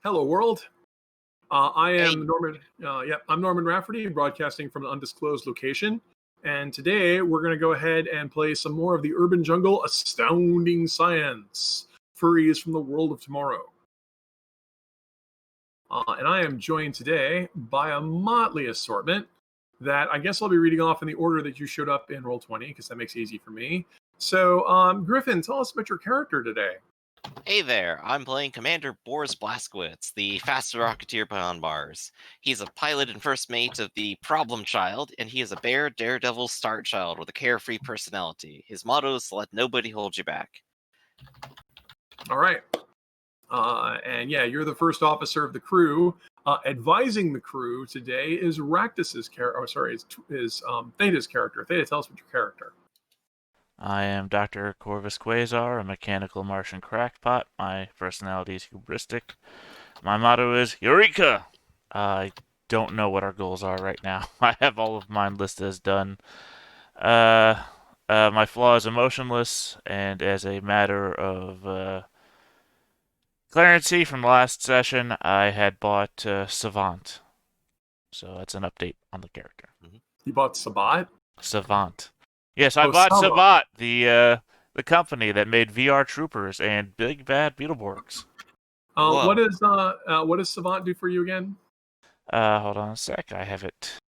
Hello, world. I Hey, am Norman. I'm Norman Rafferty, broadcasting from an undisclosed location. And today we're going to go ahead and play some more of the Urban Jungle Astounding Science Furries from the World of Tomorrow. And I am joined today by a motley assortment that I guess I'll be reading off in the order that you showed up in Roll20, because that makes it easy for me. So, Griffin, tell us about your character today. hey there. I'm playing Commander Boris Blaskowitz, the faster rocketeer beyond Mars. He's a pilot and first mate of the Problem Child, and he is a bear daredevil star child with a carefree personality. His motto is to let nobody hold you back. All right. You're the first officer of the crew. Advising the crew today is Ractus's character. Oh, sorry, is Theta's character. Theta, tell us about your character. I am Dr. Corvus Quasar, a mechanical Martian crackpot. My personality is hubristic. My motto is Eureka! I don't know what our goals are right now. I have all of mine listed as done. My flaw is emotionless, and as a matter of clarity from the last session, I had bought Savant. So that's an update on the character. You bought Sabat? Savant. Yes, I bought Sabat, the company that made VR Troopers and Big Bad Beetleborgs. What does Savant do for you again? Hold on a sec. I have it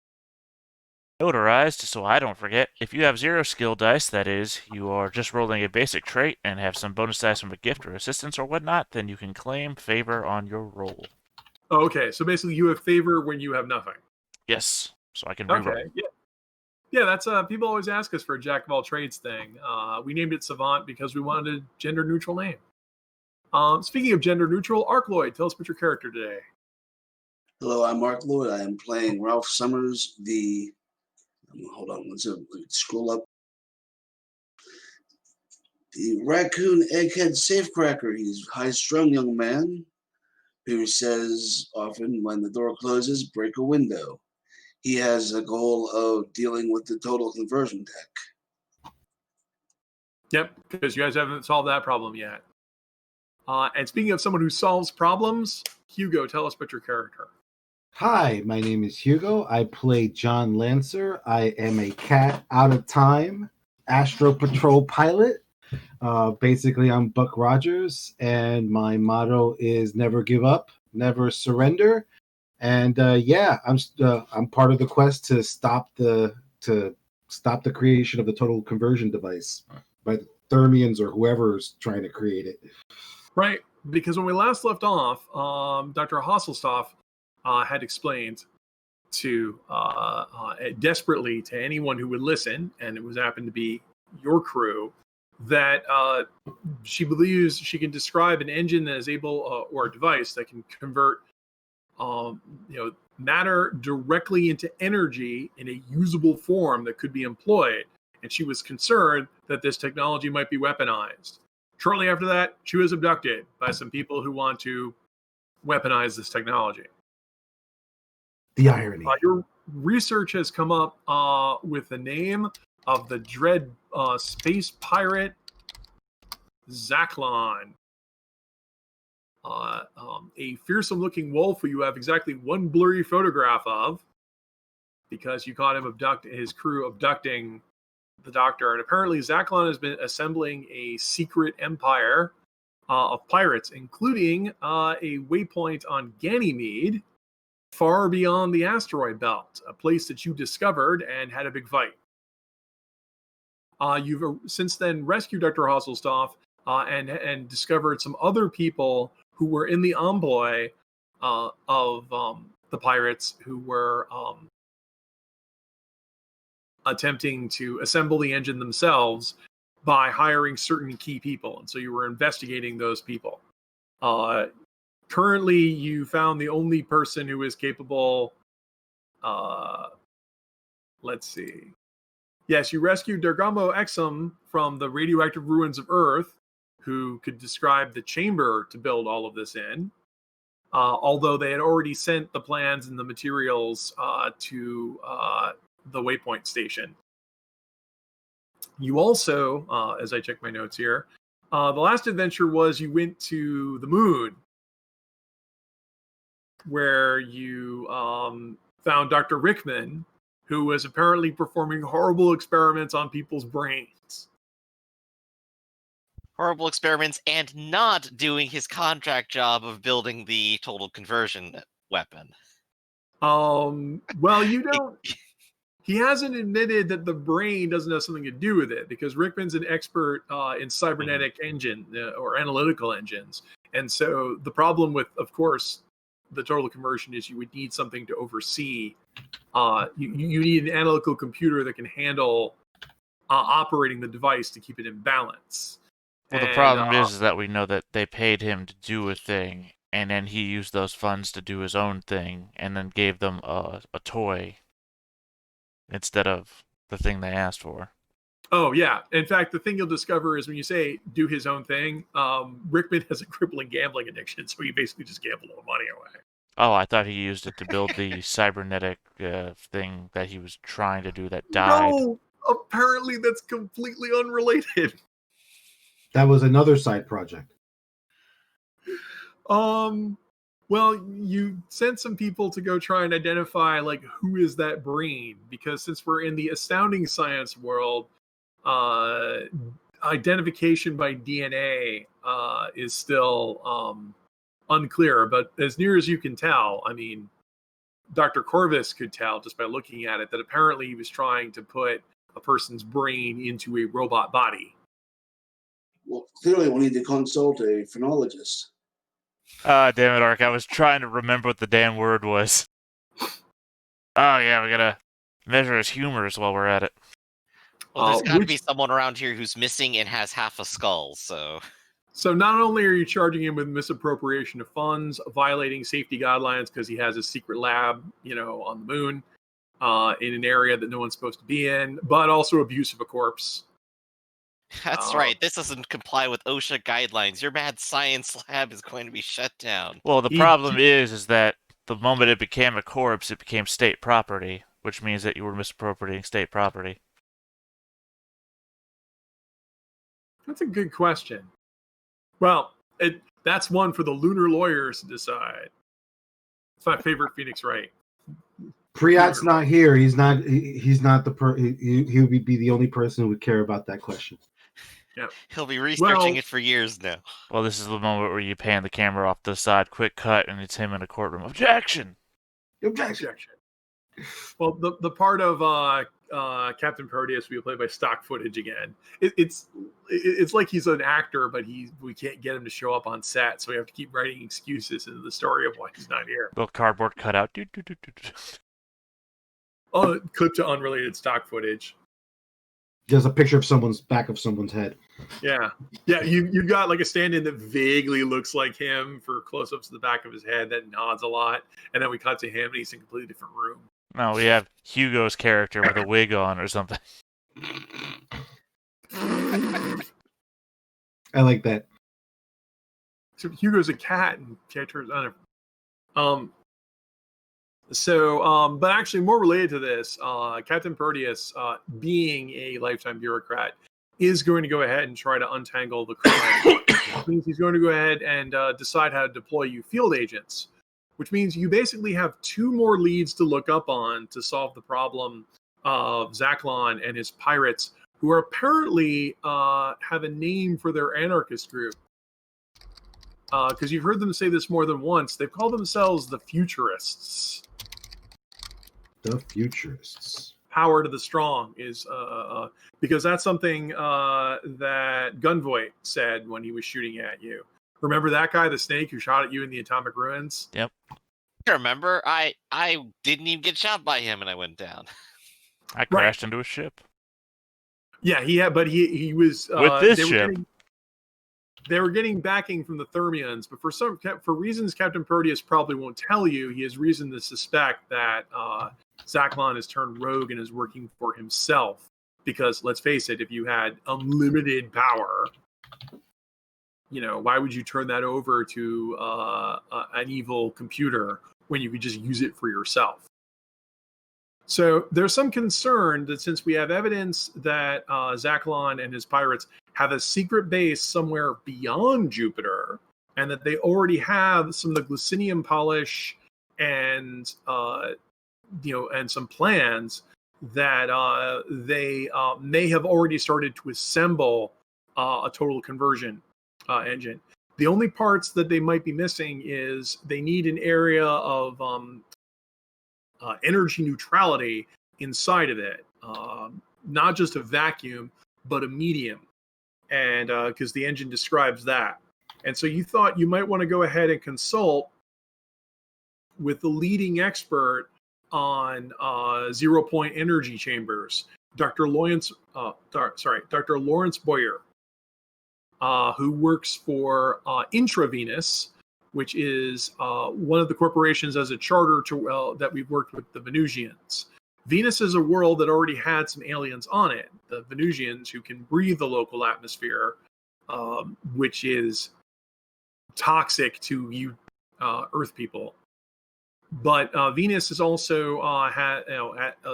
notarized so I don't forget. If you have 0 skill dice, that is, you are just rolling a basic trait and have some bonus dice from a gift or assistance or whatnot, then you can claim favor on your roll. Oh, okay, so basically you have favor when you have nothing. Yes, so I can reroll. Okay, yeah. That's people always ask us for a jack of all trades thing. We named it Savant because we wanted a gender neutral name. Speaking of gender neutral, Arkloyd, tell us about your character today. Hello, I'm Mark Lloyd. I am playing Ralph Summers, hold on, let's scroll up. The raccoon egghead safecracker. He's a high-strung young man who says often when the door closes, break a window. He has a goal of dealing with the total conversion tech. Yep, because you guys haven't solved that problem yet. And speaking of someone who solves problems, Hugo, tell us about your character. Hi, my name is Hugo. I play John Lancer. I am a cat out of time Astro Patrol pilot. Basically, I'm Buck Rogers, and my motto is never give up, never surrender. And I'm part of the quest to stop the creation of the total conversion device by the Thermians or whoever's trying to create it. Right, because when we last left off, Dr. Hasselstoff had explained to desperately to anyone who would listen, and it was happened to be your crew, that she believes she can describe an engine that is able, or a device that can convert matter directly into energy in a usable form that could be employed. And she was concerned that this technology might be weaponized. Shortly after that, she was abducted by some people who want to weaponize this technology. The irony. Your research has come up with the name of the dread space pirate Zaklon. A fearsome-looking wolf who you have exactly one blurry photograph of, because you caught him his crew abducting the doctor. And apparently Zaklon has been assembling a secret empire of pirates, including a waypoint on Ganymede, far beyond the asteroid belt, a place that you discovered and had a big fight. You've since then rescued Dr. Hasselstoff and discovered some other people who were in the employ of the pirates who were attempting to assemble the engine themselves by hiring certain key people. And so you were investigating those people. Currently, you found the only person who is capable. Let's see. Yes, you rescued Dergamo Exum from the radioactive ruins of Earth, who could describe the chamber to build all of this in. Although they had already sent the plans and the materials to the Waypoint Station. You also, as I check my notes here, the last adventure was you went to the moon where you found Dr. Rickman, who was apparently performing horrible experiments on people's brains. Horrible experiments and not doing his contract job of building the total conversion weapon. Well, you don't. He hasn't admitted that the brain doesn't have something to do with it, because Rickman's an expert in cybernetic engine or analytical engines. And so the problem with, of course, the total conversion is you would need something to oversee. You need an analytical computer that can handle operating the device to keep it in balance. Well, the problem is that we know that they paid him to do a thing, and then he used those funds to do his own thing, and then gave them a toy instead of the thing they asked for. Oh, yeah. In fact, the thing you'll discover is when you say do his own thing, Rickman has a crippling gambling addiction, so he basically just gambled all the money away. Oh, I thought he used it to build the cybernetic thing that he was trying to do that died. No, apparently that's completely unrelated. That was another side project. Well, you sent some people to go try and identify, like, who is that brain? Because since we're in the astounding science world, identification by DNA is still unclear. But as near as you can tell, I mean, Dr. Corvus could tell just by looking at it that apparently he was trying to put a person's brain into a robot body. Well, clearly we'll need to consult a phrenologist. Ah, damn it, Ark. I was trying to remember what the damn word was. Oh, yeah, we gotta measure his humors while we're at it. Well, there's got to be someone around here who's missing and has half a skull, so... So not only are you charging him with misappropriation of funds, violating safety guidelines because he has a secret lab, on the moon, in an area that no one's supposed to be in, but also abuse of a corpse. That's right. This doesn't comply with OSHA guidelines. Your mad science lab is going to be shut down. Well, the problem is that the moment it became a corpse, it became state property, which means that you were misappropriating state property. That's a good question. Well, that's one for the lunar lawyers to decide. It's my favorite Phoenix Wright. Priyat's not here. He's not the he would be the only person who would care about that question. Yeah. He'll be researching it for years now. Well, this is the moment where you pan the camera off to the side, quick cut, and it's him in a courtroom. Objection! Objection. Well, the part of Captain Proteus will be played by stock footage again. It's like he's an actor, but we can't get him to show up on set, so we have to keep writing excuses into the story of why he's not here. Little cardboard cutout. Oh, clip to unrelated stock footage. There's a picture of someone's back of someone's head. Yeah. You got like a stand-in that vaguely looks like him for close-ups of the back of his head that nods a lot, and then we cut to him and he's in a completely different room. No, we have Hugo's character with a wig on or something. I like that. So Hugo's a cat and characters on it. But actually more related to this, Captain Proteus, being a lifetime bureaucrat, is going to go ahead and try to untangle the crime. Which means he's going to go ahead and decide how to deploy you field agents, which means you basically have 2 more leads to look up on to solve the problem of Zachlon and his pirates, who are apparently have a name for their anarchist group. Because you've heard them say this more than once. They've called themselves the Futurists. The Futurists. Power to the strong is because that's something that Gunvoight said when he was shooting at you. Remember that guy, the snake, who shot at you in the atomic ruins? Yep. I remember. I didn't even get shot by him, and I went down. I crashed into a ship. Yeah, but he was with this ship. They were getting backing from the Thermians, but for reasons Captain Proteus probably won't tell you, he has reason to suspect that Zachlon has turned rogue and is working for himself. Because let's face it, if you had unlimited power, why would you turn that over to an evil computer when you could just use it for yourself? So there's some concern that since we have evidence that Zachlon and his pirates have a secret base somewhere beyond Jupiter, and that they already have some of the Glucinium polish and and some plans that they may have already started to assemble a total conversion engine. The only parts that they might be missing is they need an area of energy neutrality inside of it, not just a vacuum, but a medium, and because the engine describes that. And so you thought you might want to go ahead and consult with the leading expert on zero-point energy chambers, Dr. Lawrence Boyer, who works for Intravenous, which is one of the corporations as a charter to that we've worked with the Venusians. Venus is a world that already had some aliens on it, the Venusians, who can breathe the local atmosphere, which is toxic to you Earth people. But Venus is also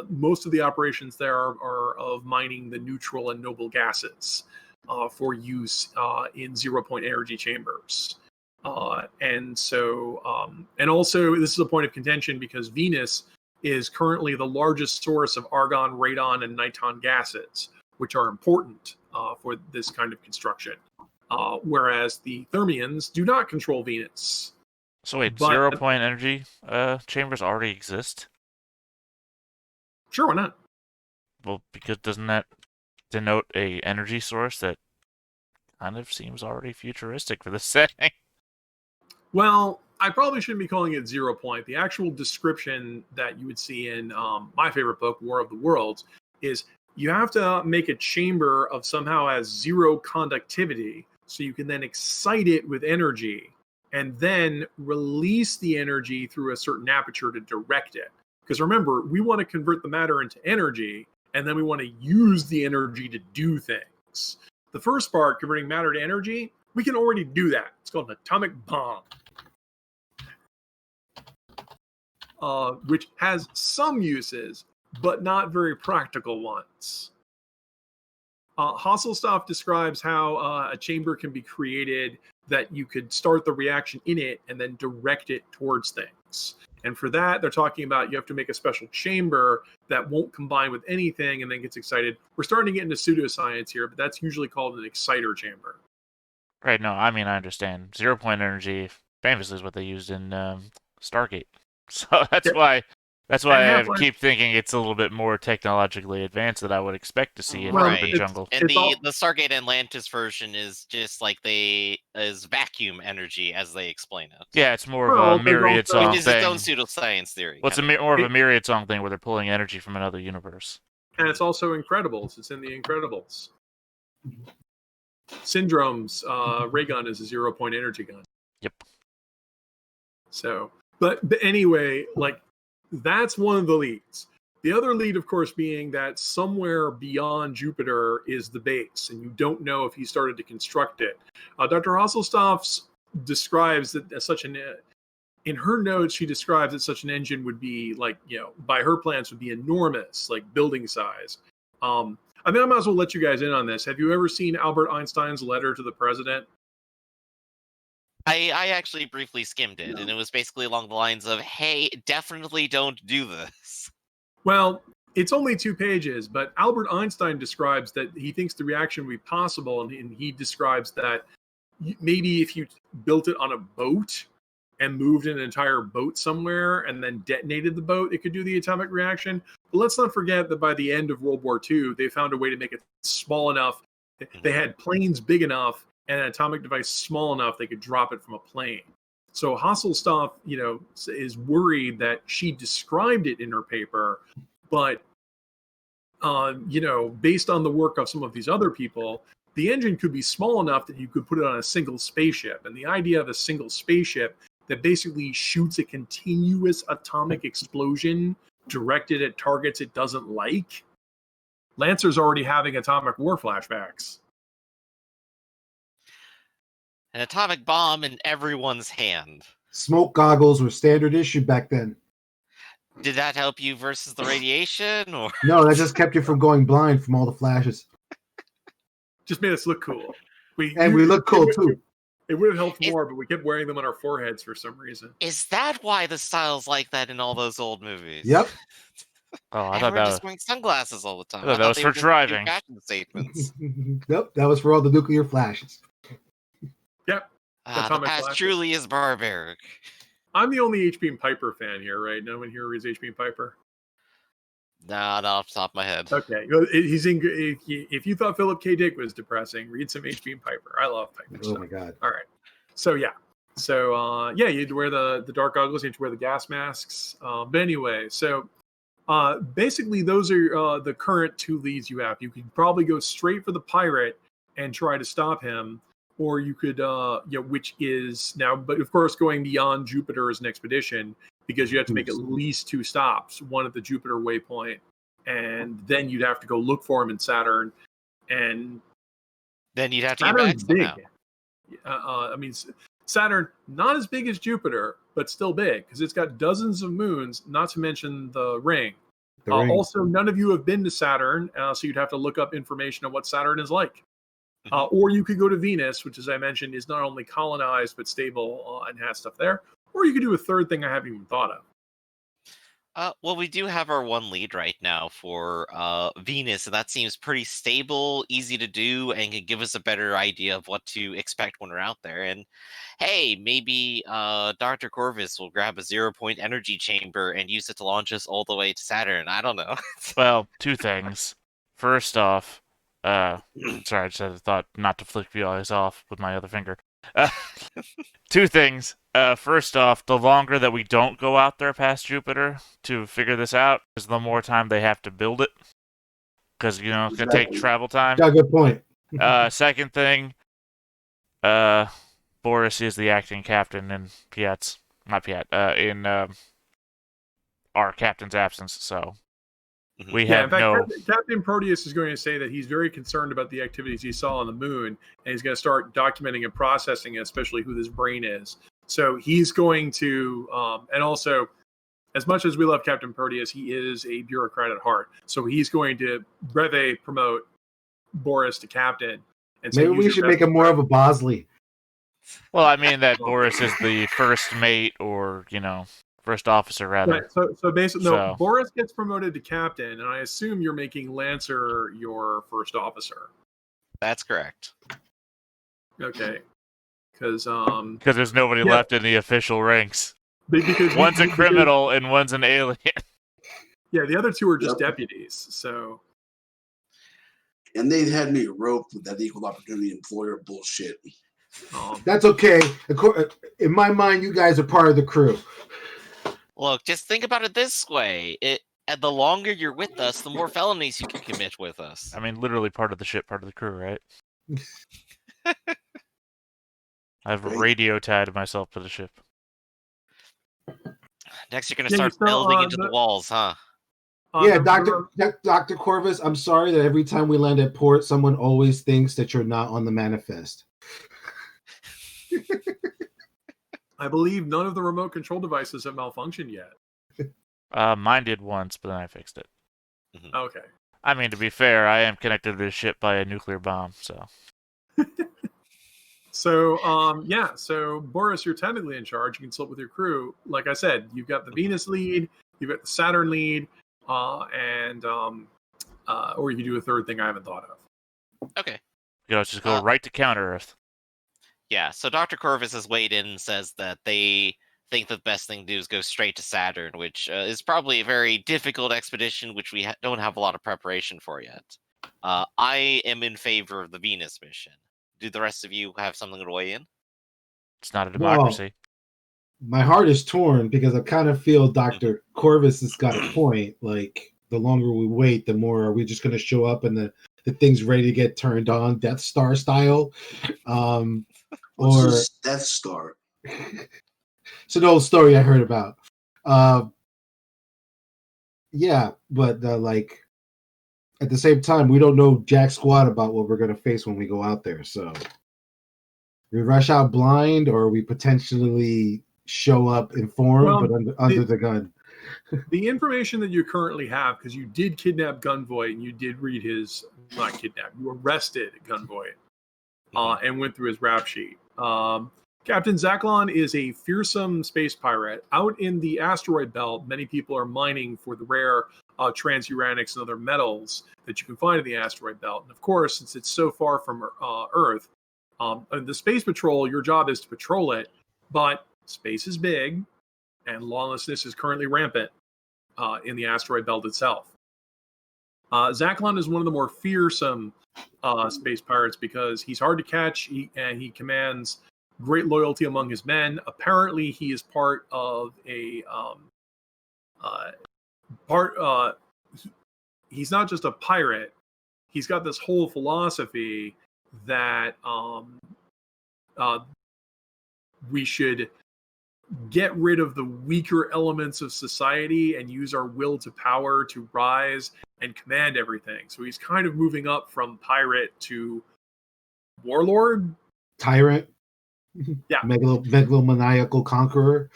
most of the operations there are of mining the neutral and noble gases for use in zero-point energy chambers. And also this is a point of contention because Venus is currently the largest source of argon, radon, and niton gases, which are important for this kind of construction. Whereas the Thermians do not control Venus. So wait, zero-point energy chambers already exist? Sure, why not? Well, because doesn't that denote a energy source that kind of seems already futuristic for the setting? Well, I probably shouldn't be calling it 0 point. The actual description that you would see in my favorite book, War of the Worlds, is you have to make a chamber of somehow has zero conductivity, so you can then excite it with energy and then release the energy through a certain aperture to direct it. Because remember, we want to convert the matter into energy, and then we want to use the energy to do things. The first part, converting matter to energy, we can already do that. It's called an atomic bomb, which has some uses, but not very practical ones. Hasselhoff describes how a chamber can be created that you could start the reaction in it and then direct it towards things. And for that, they're talking about you have to make a special chamber that won't combine with anything and then gets excited. We're starting to get into pseudoscience here, but that's usually called an exciter chamber. Right, no, I mean, I understand. 0-point energy famously is what they used in Stargate. So that's why I keep thinking it's a little bit more technologically advanced than I would expect to see in Right. Urban Jungle. And the Stargate Atlantis version is just like is vacuum energy as they explain it. Yeah, it's more of a myriad song Which is thing. its own pseudoscience theory. Well, it's more of a myriad song thing where they're pulling energy from another universe. And it's also Incredibles. It's in the Incredibles. Syndrome's ray gun is a 0-point energy gun. Yep. So, but anyway, like, that's one of the leads. The other lead, of course, being that somewhere beyond Jupiter is the base, and you don't know if he started to construct it. Dr. Hasselhoff describes that as such in her notes, she describes that such an engine would be like, by her plans would be enormous, like building size. I mean, I might as well let you guys in on this. Have you ever seen Albert Einstein's letter to the president? I actually briefly skimmed it, and it was basically along the lines of, hey, definitely don't do this. Well, it's only 2 pages, but Albert Einstein describes that he thinks the reaction would be possible, and he describes that maybe if you built it on a boat and moved an entire boat somewhere and then detonated the boat, it could do the atomic reaction. But let's not forget that by the end of World War II, they found a way to make it small enough. They had planes big enough and an atomic device small enough they could drop it from a plane. So Hasselhoff, is worried that she described it in her paper, but based on the work of some of these other people, the engine could be small enough that you could put it on a single spaceship. And the idea of a single spaceship that basically shoots a continuous atomic explosion directed at targets it doesn't like. Lancer's already having atomic war flashbacks. An atomic bomb in everyone's hand. Smoke goggles were standard issue back then. Did that help you versus the radiation, or No, that just kept you from going blind from all the flashes. Just made us look cool. We look cool too. It would have helped more, but we kept wearing them on our foreheads for some reason. Is that why the style's like that in all those old movies? Yep. Oh, I thought Everyone that just was, wearing sunglasses all the time. I thought that was they for were just new driving. fashion statements. Nope, that was for all the nuclear flashes. Yep. The Atomic past flashes. truly is barbaric. I'm the only HP and Piper fan here, right? No one here reads HP and Piper. Nah, not off the top of my head. Okay, well, he's in. If you thought Philip K. Dick was depressing, read some HP and Piper. I love Piper Oh stuff. my god. All right. So yeah. So you had to wear the dark goggles. You had to wear the gas masks. But anyway, so basically those are the current two leads you have. You could probably go straight for the pirate and try to stop him, or you could which is now, but of course going beyond Jupiter as an expedition, because you have to make at least 2 stops, one at the Jupiter waypoint, and then you'd have to go look for him in Saturn, and Then you'd have to get back Saturn's somehow. big. I mean, Saturn, not as big as Jupiter, but still big, because it's got dozens of moons, not to mention the ring. The ring. Also, none of you have been to Saturn, so you'd have to look up information on what Saturn is like. Or you could go to Venus, which, as I mentioned, is not only colonized, but stable and has stuff there. Or you could do a third thing I haven't even thought of. Well, we do have our one lead right now for Venus, and that seems pretty stable, easy to do, and can give us a better idea of what to expect when we're out there. And hey, maybe Dr. Corvus will grab a 0-point energy chamber and use it to launch us all the way to Saturn. I don't know. Well, 2 things. First off, sorry, I just had a thought not to flick you guys off with my other finger. 2 things. First off, the longer that we don't go out there past Jupiter to figure this out, is the more time they have to build it. Because, it's going to take travel time. Yeah, good point. Second thing, Boris is the acting captain in in our captain's absence, so we have in fact, no... Captain Proteus is going to say that he's very concerned about the activities he saw on the moon, and he's going to start documenting and processing, especially who this brain is. So he's going to, and also, as much as we love Captain Proteus, he is a bureaucrat at heart. So he's going to promote Boris to captain. And Maybe we should make him more of a Bosley. Well, I mean that Boris is the first mate, or, first officer, rather. Right. So basically, no, Boris gets promoted to captain, and I assume you're making Lancer your first officer. That's correct. Okay. Because there's nobody left in the official ranks. Because one's a criminal and one's an alien. Yeah, the other 2 are just deputies. So, and they had me roped with that equal opportunity employer bullshit. That's okay. In my mind, you guys are part of the crew. Look, just think about it this way. And the longer you're with us, the more felonies you can commit with us. I mean, literally part of the ship, part of the crew, right? I've radio tied myself to the ship. Next, you're going to start building into the walls, huh? Yeah, Dr. Corvus, I'm sorry that every time we land at port, someone always thinks that you're not on the manifest. I believe none of the remote control devices have malfunctioned yet. Mine did once, but then I fixed it. Okay. I mean, to be fair, I am connected to this ship by a nuclear bomb, so... So Boris, you're technically in charge. You can consult with your crew. Like I said, you've got the Venus lead, you've got the Saturn lead, or you can do a third thing I haven't thought of. Okay. Let's just go right to Counter Earth. Yeah, so Dr. Corvus has weighed in and says that they think the best thing to do is go straight to Saturn, which is probably a very difficult expedition, which we don't have a lot of preparation for yet. I am in favor of the Venus mission. Do the rest of you have something to weigh in? It's not a democracy. Well, my heart is torn because I kind of feel Dr. Corvus has got a point. Like, the longer we wait, the more are we just going to show up and the thing's ready to get turned on, Death Star style? What's Death Star? It's an old story I heard about. Yeah, but at the same time, we don't know jack squat about what we're going to face when we go out there. So we rush out blind, or we potentially show up informed, but under the gun. The information that you currently have, because you did kidnap Gunvoy and you did read his, not kidnap, you arrested Gunvoy. and went through his rap sheet. Captain Zachlon is a fearsome space pirate. Out in the asteroid belt, many people are mining for the rare transuranics and other metals that you can find in the asteroid belt. And of course, since it's so far from Earth, the Space Patrol, your job is to patrol it, but space is big, and lawlessness is currently rampant in the asteroid belt itself. Zachlon is one of the more fearsome space pirates because he's hard to catch, and he commands great loyalty among his men. Apparently, he is part of a he's not just a pirate. He's got this whole philosophy that we should get rid of the weaker elements of society and use our will to power to rise and command everything. So he's kind of moving up from pirate to warlord, Tyrant. Yeah. Megalomaniacal conqueror.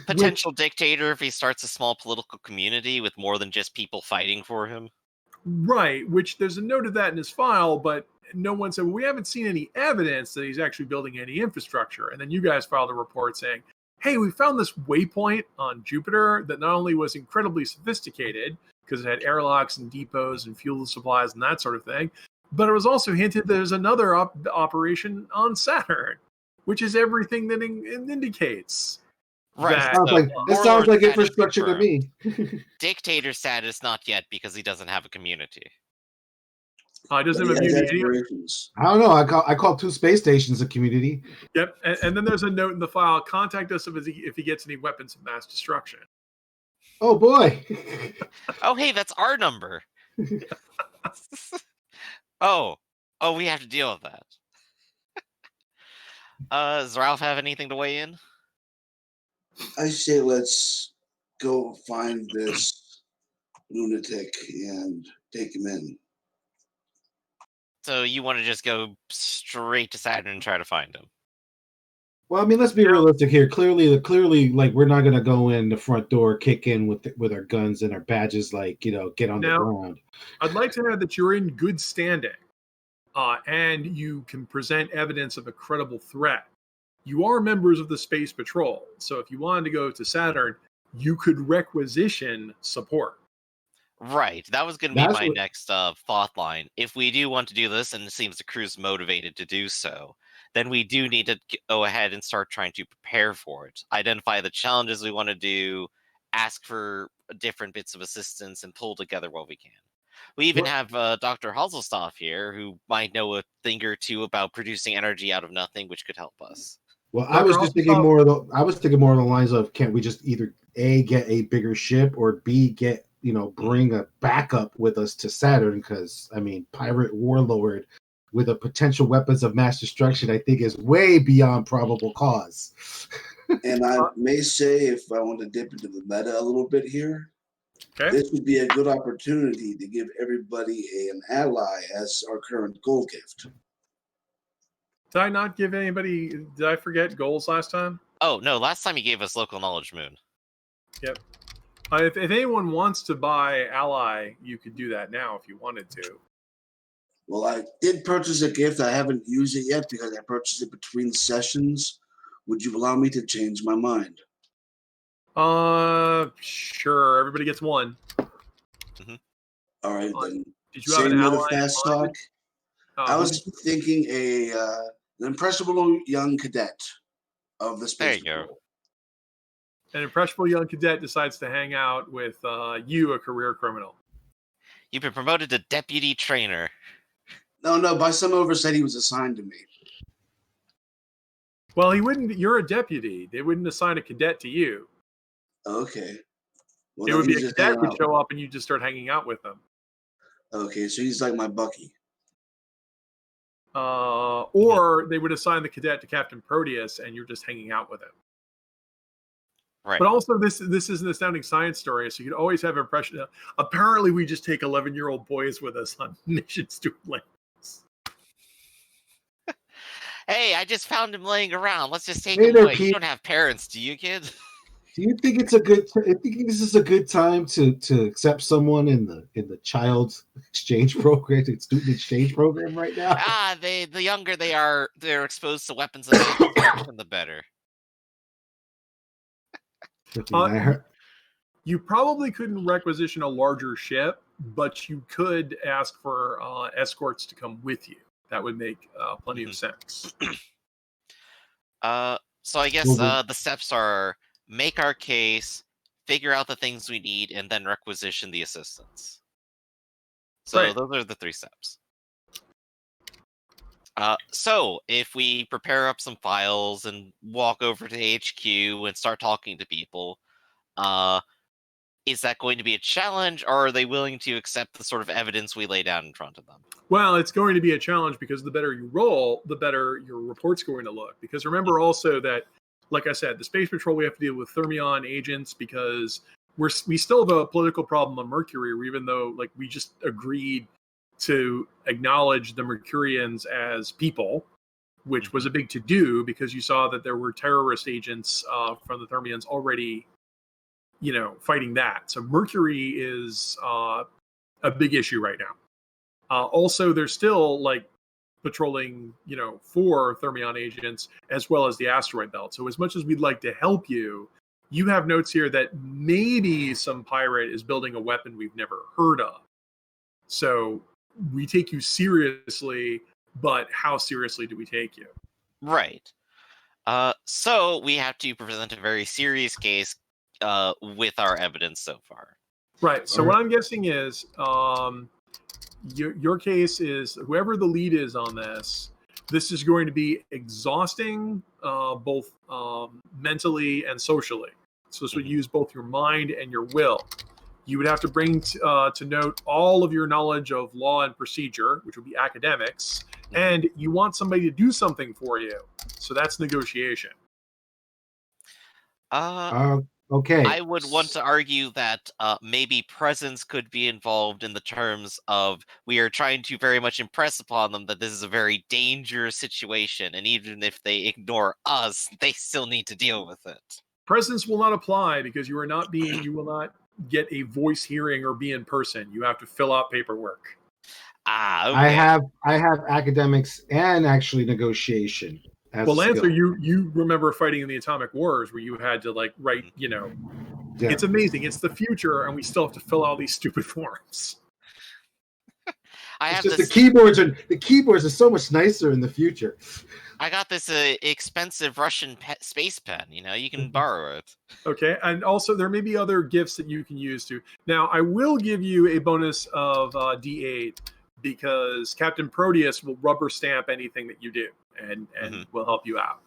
Potential dictator if he starts a small political community with more than just people fighting for him. Right, which there's a note of that in his file, but no one said, well, we haven't seen any evidence that he's actually building any infrastructure. And then you guys filed a report saying, hey, we found this waypoint on Jupiter that not only was incredibly sophisticated because it had airlocks and depots and fuel supplies and that sort of thing, but it was also hinted that there's another operation on Saturn, which is everything that it indicates. Right. That, It sounds like infrastructure to me. Dictator status, not yet, because he doesn't have a community. Doesn't have immunity. I don't know. I call 2 space stations a community. Yep. And then there's a note in the file: contact us if he gets any weapons of mass destruction. Oh boy. Oh, hey, that's our number. Oh, we have to deal with that. Does Ralph have anything to weigh in? I say let's go find this lunatic and take him in. So you want to just go straight to Saturn and try to find him? Well, I mean, let's be realistic here. Clearly, like we're not gonna go in the front door, kick in with our guns and our badges, like get on the ground. I'd like to add that you're in good standing, and you can present evidence of a credible threat. You are members of the Space Patrol, so if you wanted to go to Saturn, you could requisition support. Right, that was going to be my next thought line. If we do want to do this, and it seems the crew's motivated to do so, then we do need to go ahead and start trying to prepare for it. Identify the challenges we want to do, ask for different bits of assistance, and pull together what we can. We even have Dr. Hazelstoff here, who might know a thing or two about producing energy out of nothing, which could help us. Well, I was just thinking more along the lines of, can't we just either A, get a bigger ship, or B, get bring a backup with us to Saturn? Because I mean, pirate warlord with a potential weapons of mass destruction, I think, is way beyond probable cause. And I may say, if I want to dip into the meta a little bit here, this would be a good opportunity to give everybody an ally as our current gold gift. Did I not give anybody? Did I forget goals last time? Oh no! Last time you gave us local knowledge moon. Yep. If anyone wants to buy ally, you could do that now if you wanted to. Well, I did purchase a gift. I haven't used it yet because I purchased it between sessions. Would you allow me to change my mind? Sure. Everybody gets one. Mm-hmm. All right, then. Did you have an ally? Fast talk. I was thinking an impressionable young cadet of the Space Patrol. There you go. An impressionable young cadet decides to hang out with you, a career criminal. You've been promoted to deputy trainer. No. By some oversight, he was assigned to me. Well, he wouldn't. You're a deputy. They wouldn't assign a cadet to you. Okay. Well, it would be a cadet would show up and you just start hanging out with them. Okay, so he's like my Bucky. Or they would assign the cadet to Captain Proteus and you're just hanging out with him. Right. But also, this is an astounding science story, so you can always have impression. Apparently, we just take 11-year-old boys with us on missions to Atlantis. Hey, I just found him laying around. Let's just take him away. You don't have parents, do you, kid? Do you think it's a good? I think this is a good time to accept someone in the child exchange program, student exchange program right now? The younger they are, they're exposed to weapons of mass destruction, the better. I heard, You probably couldn't requisition a larger ship, but you could ask for escorts to come with you. That would make plenty of sense. So I guess the steps are make our case, figure out the things we need, and then requisition the assistance. So Right. those are the 3 steps. So if we prepare up some files and walk over to HQ and start talking to people, is that going to be a challenge, or are they willing to accept the sort of evidence we lay down in front of them? Well, it's going to be a challenge because the better you roll, the better your report's going to look. Because remember also that, like I said, the Space Patrol, we have to deal with Thermion agents because we still have a political problem on Mercury, even though like we just agreed to acknowledge the Mercurians as people, which was a big to-do because you saw that there were terrorist agents from the Thermians already, fighting that. So Mercury is a big issue right now. Also, they're still like patrolling, 4 Thermion agents as well as the asteroid belt. So as much as we'd like to help you, you have notes here that maybe some pirate is building a weapon we've never heard of. So we take you seriously, but how seriously do we take you? Right. So we have to present a very serious case with our evidence so far. Right. So what I'm guessing is your case is whoever the lead is on this is going to be exhausting both mentally and socially. So this would use both your mind and your will. You would have to bring to note all of your knowledge of law and procedure, which would be academics, and you want somebody to do something for you. So that's negotiation. okay. I would want to argue that maybe presence could be involved in the terms of we are trying to very much impress upon them that this is a very dangerous situation, and even if they ignore us, they still need to deal with it. Presence will not apply because you will not get a voice hearing or be in person. You have to fill out paperwork. Okay. I have academics and actually negotiation. Well, Lancer, you remember fighting in the Atomic Wars where you had to write, Yeah. It's amazing. It's the future, and we still have to fill out these stupid forms. The keyboards are so much nicer in the future. I got this expensive Russian space pen. You can borrow it. Okay, and also there may be other gifts that you can use too. Now, I will give you a bonus of D8 because Captain Proteus will rubber stamp anything that you do and will help you out.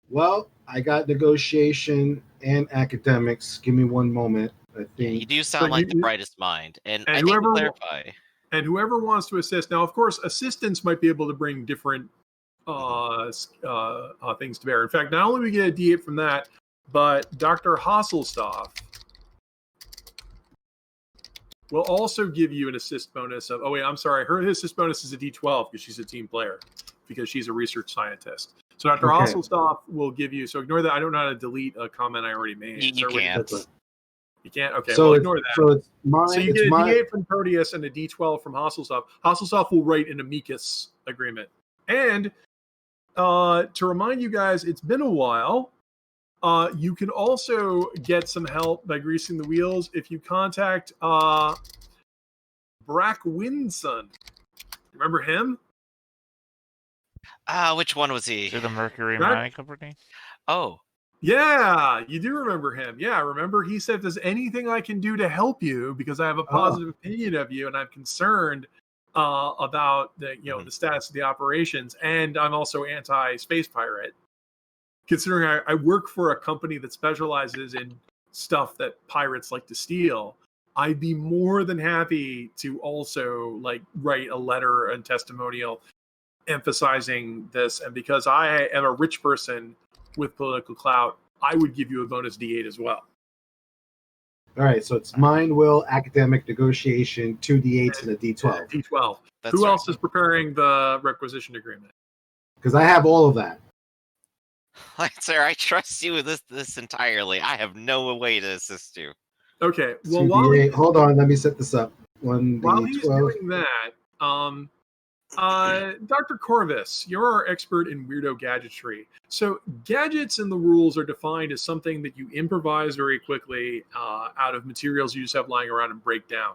Well, I got negotiation and academics. Give me one moment. I think you do sound like the brightest mind, and I need to clarify. And whoever wants to assist. Now, of course, assistants might be able to bring different things to bear. In fact, not only do we get a D8 from that, but Dr. Hasselstoff will also give you an assist bonus of, her assist bonus is a D12 because she's a team player, because she's a research scientist. So Dr. Hasselstoff will give you, so ignore that. I don't know how to delete a comment I already made. You can't. You can't? Okay, so ignore that. So it's mine. So you get a D8 from Proteus and a D12 from Hasselstoff. Hasselstoff will write an amicus agreement. And to remind you guys, it's been a while. You can also get some help by greasing the wheels if you contact Brack Winson. Remember him? Which one was he? To the Mercury Mining Company? Oh. Yeah, you do remember him. Yeah, remember he said, if there's anything I can do to help you, because I have a positive opinion of you and I'm concerned about the status of the operations, and I'm also anti-space pirate. Considering I work for a company that specializes in stuff that pirates like to steal, I'd be more than happy to also write a letter and testimonial emphasizing this. And because I am a rich person with political clout, I would give you a bonus D8 as well. All right, so it's mind, will, academic, negotiation, 2 D8s and a D12. D12. That's Who right. else is preparing the requisition agreement? Because I have all of that. Sir, I trust you with this entirely. I have no way to assist you. Okay. Well, 2d8. Hold on, let me set this up. while he's 1d12. doing that, Dr. Corvus, you're our expert in weirdo gadgetry. So gadgets in the rules are defined as something that you improvise very quickly out of materials you just have lying around and break down.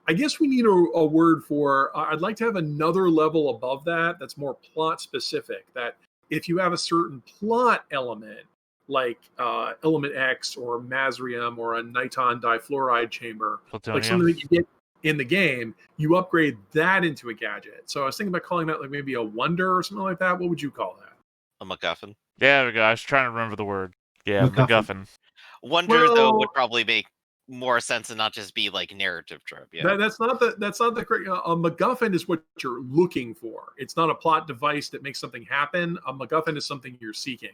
I guess we need a word for, I'd like to have another level above that that's more plot specific, that if you have a certain plot element, like element X or Masrium or a niton difluoride chamber, Plutonium. like something that you get in the game, you upgrade that into a gadget. So I was thinking about calling that like maybe a wonder or something like that. What would you call that? A MacGuffin. Yeah, there we go. I was trying to remember the word. Yeah, MacGuffin. MacGuffin. Wonder though Well- would probably make more sense and not just be like narrative trope. Yeah. That's not the correct. A MacGuffin is what you're looking for. It's not a plot device that makes something happen. A MacGuffin is something you're seeking.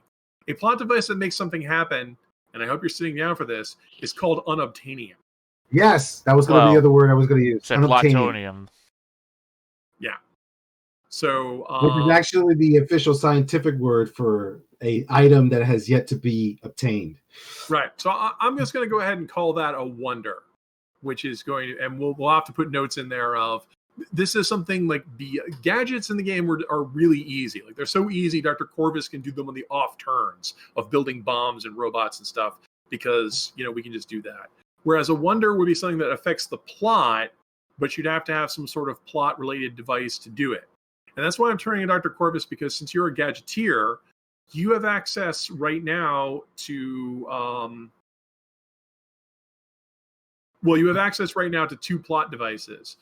A plot device that makes something happen, and I hope you're sitting down for this, is called unobtainium. Yes, that was going to be Well, the other word I was going to use. Said Unobtainium, plutonium. Yeah. So which is actually the official scientific word for a item that has yet to be obtained. right. So I'm just going to go ahead and call that a wonder, which is going to, and we'll have to put notes in there of this is something like the gadgets in the game are really easy. Like they're so easy, Dr. Corvus can do them on the off turns of building bombs and robots and stuff because, we can just do that. Whereas a wonder would be something that affects the plot, but you'd have to have some sort of plot related device to do it. And that's why I'm turning to Dr. Corvus, because since you're a gadgeteer, you have access right now to, you have access right now to 2 plot devices.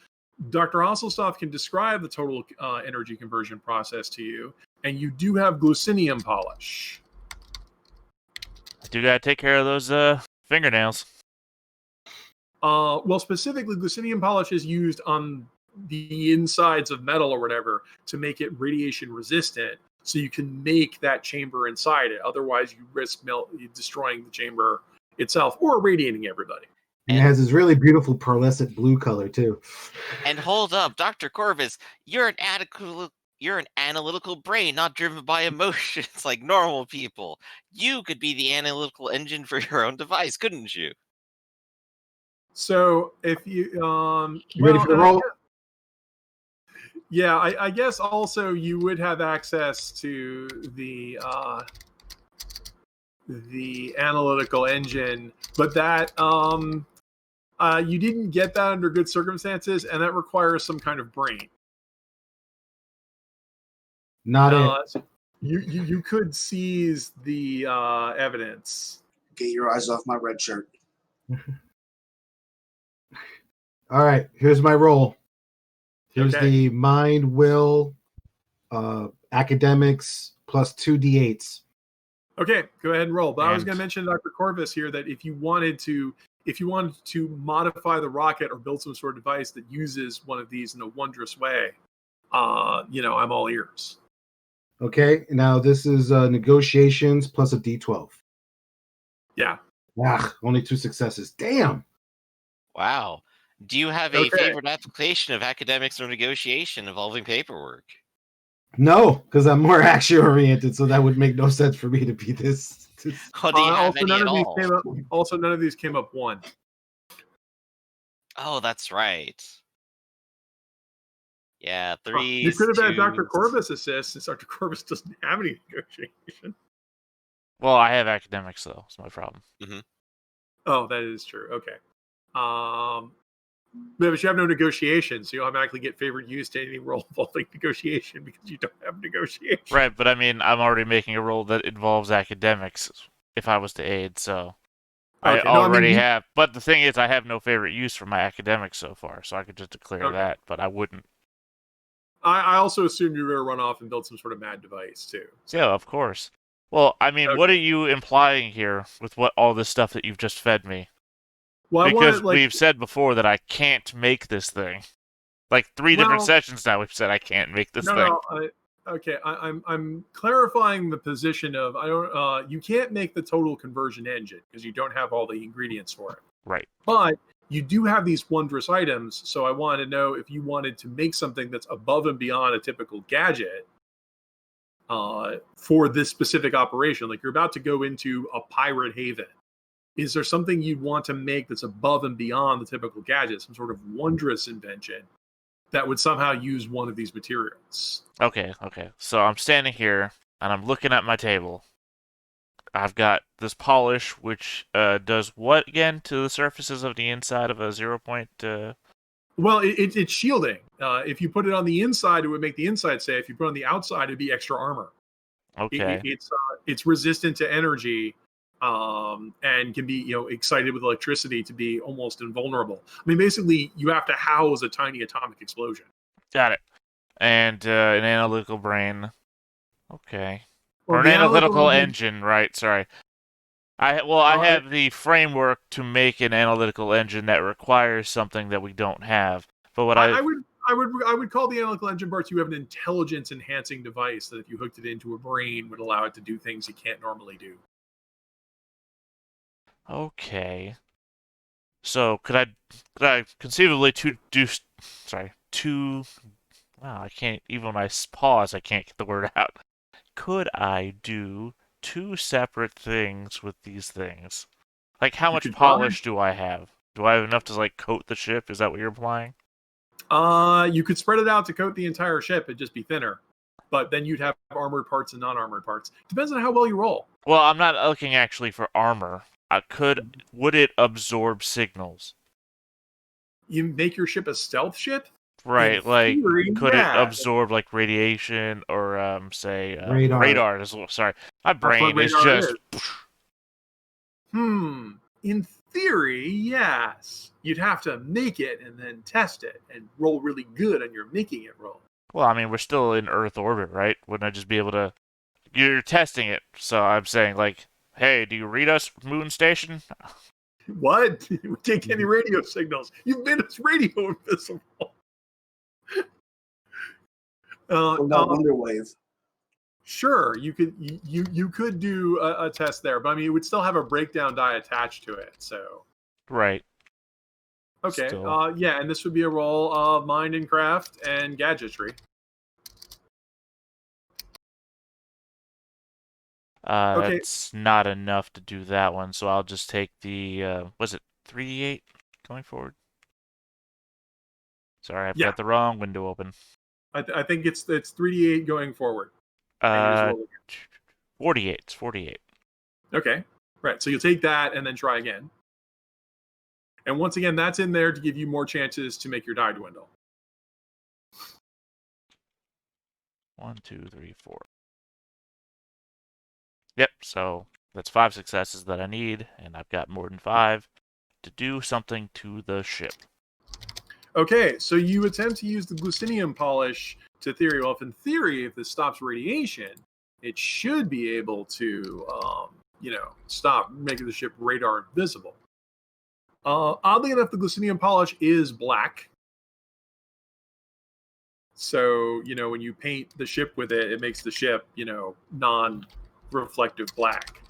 Dr. Hasselstoff can describe the total energy conversion process to you, and you do have Glucinium polish. I do gotta take care of those fingernails. Specifically, Glucinium polish is used on the insides of metal or whatever to make it radiation resistant, so you can make that chamber inside it. Otherwise, you risk destroying the chamber itself or radiating everybody. And it has this really beautiful pearlescent blue color too. And hold up, Dr. Corvus, you're an analytical brain, not driven by emotions like normal people. You could be the analytical engine for your own device, couldn't you? So if you You ready for the roll? Yeah, I guess also you would have access to the analytical engine, but that you didn't get that under good circumstances, and that requires some kind of brain. Not it. You could seize the evidence. Get your eyes off my red shirt. All right, here's my roll. Here's Okay. the mind, will, academics plus 2d8s. Okay, go ahead and roll. But I was And- going to mention Dr. Corvus here that if you wanted to modify the rocket or build some sort of device that uses one of these in a wondrous way, I'm all ears. Okay, now this is negotiations plus a d12. Yeah. Only 2 successes. Damn. Wow. Do you have a Okay. favorite application of academics or negotiation involving paperwork? No, because I'm more action oriented, so that would make no sense for me to be this. Oh, do you have Also, any none at of these all? came up. Also, none of these came up 1. Oh, that's right. Yeah, 3. You could have had Dr. Corvus assist, since Dr. Corvus doesn't have any negotiation. Well, I have academics though. It's my problem. Oh, that is true. Okay. But you have no negotiation, so you automatically get favored use to any role involving negotiation because you don't have negotiation. Right, but I mean, I'm already making a roll that involves academics if I was to aid, so I Okay, no, I mean, already you- have. But the thing is, I have no favorite use for my academics so far, so I could just declare Okay. that, but I wouldn't. I also assumed you were going to run off and build some sort of mad device too. Yeah, of course. Well, I mean, Okay. what are you implying here with what all this stuff that you've just fed me? Well, I Because wanted, like, we've said before that I can't make this thing. Like 3 different Well- sessions now, we've said I can't make this thing. I'm clarifying the position of I don't. You can't make the total conversion engine because you don't have all the ingredients for it. Right. But you do have these wondrous items, so I wanted to know if you wanted to make something that's above and beyond a typical gadget. for this specific operation. Like you're about to go into a pirate haven. Is there something you'd want to make that's above and beyond the typical gadget, some sort of wondrous invention that would somehow use one of these materials? Okay. So I'm standing here and I'm looking at my table. I've got this polish, which does what again to the surfaces of the inside of a 0 point? Well, it's shielding. If you put it on the inside, it would make the inside safe. If you put it on the outside, it'd be extra armor. Okay. It's resistant to energy, and can be excited with electricity to be almost invulnerable. I mean, basically, you have to house a tiny atomic explosion. Got it. And an analytical brain. Okay. Well, Or an the analytical engine, right? Sorry. I have the framework to make an analytical engine that requires something that we don't have. But what I would call the analytical engine parts. You have an intelligence enhancing device that, if you hooked it into a brain, would allow it to do things you can't normally do. Okay. So could I conceivably wow, I can't, even when I pause, I can't get the word out. Could I do 2 separate things with these things? Like, how much polish do I have? Do I have enough to, like, coat the ship? Is that what you're implying? You could spread it out to coat the entire ship. It'd just be thinner. But then you'd have armored parts and non-armored parts. Depends on how well you roll. Well, I'm not looking actually for armor. Would it absorb signals? You make your ship a stealth ship? Right, In like, theory, could yeah. it absorb, like, radiation or, say, Radar. radar as well? Sorry, my That's what brain is radar just... In theory, yes. You'd have to make it and then test it and roll really good on your making it roll. Well, I mean, we're still in Earth orbit, right? Wouldn't I just be able to... You're testing it, so I'm saying, like, hey, do you read us, Moon Station? What? We can't get any radio signals. You've made us radio invisible. Wonderwave. Sure, you could do a test there, but I mean, it would still have a breakdown die attached to it. So, Right. okay, Still. yeah, and this would be a roll of mind and craft and gadgetry. Okay. That's not enough to do that one, so I'll just take the, was it 3d8 going forward? Sorry, I've Yeah. got the wrong window open. I think it's 3d8 going forward. And you just roll again. 48. It's 48. Okay, right. So you'll take that and then try again. And once again, that's in there to give you more chances to make your die dwindle. 1, 2, 3, 4. Yep, so that's 5 successes that I need, and I've got more than 5 to do something to the ship. Okay, so you attempt to use the Glucinium polish to theory. Well, in theory, if this stops radiation, it should be able to, stop making the ship radar invisible. Oddly enough, the Glucinium polish is black. So, when you paint the ship with it, it makes the ship, non-reflective black.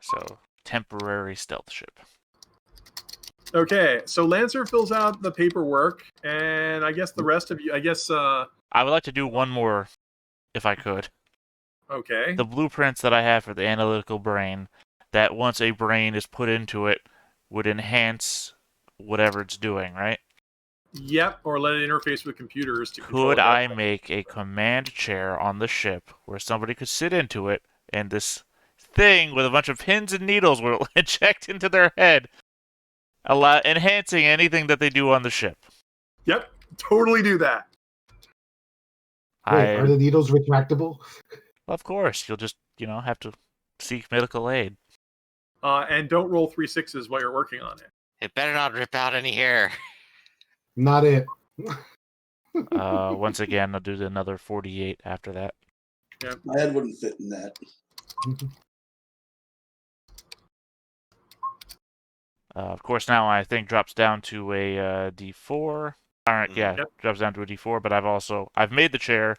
So, temporary stealth ship. Okay, so Lancer fills out the paperwork, and I guess the rest of you, I would like to do one more, if I could. Okay. The blueprints that I have for the analytical brain, that once a brain is put into it, would enhance whatever it's doing, right? Yep, or let it interface with computers to control. Could I make a command chair on the ship where somebody could sit into it, and this thing with a bunch of pins and needles will inject into their head, enhancing anything that they do on the ship? Yep, totally do that. Wait, are the needles retractable? Of course, you'll just, have to seek medical aid. And don't roll 3 6s while you're working on it. It better not rip out any hair. Not it. Once again, I'll do another 48 after that. Yep. My head wouldn't fit in that. Of course, now I think drops down to a D4. All right, yeah, Yep. drops down to a D4. But I've made the chair.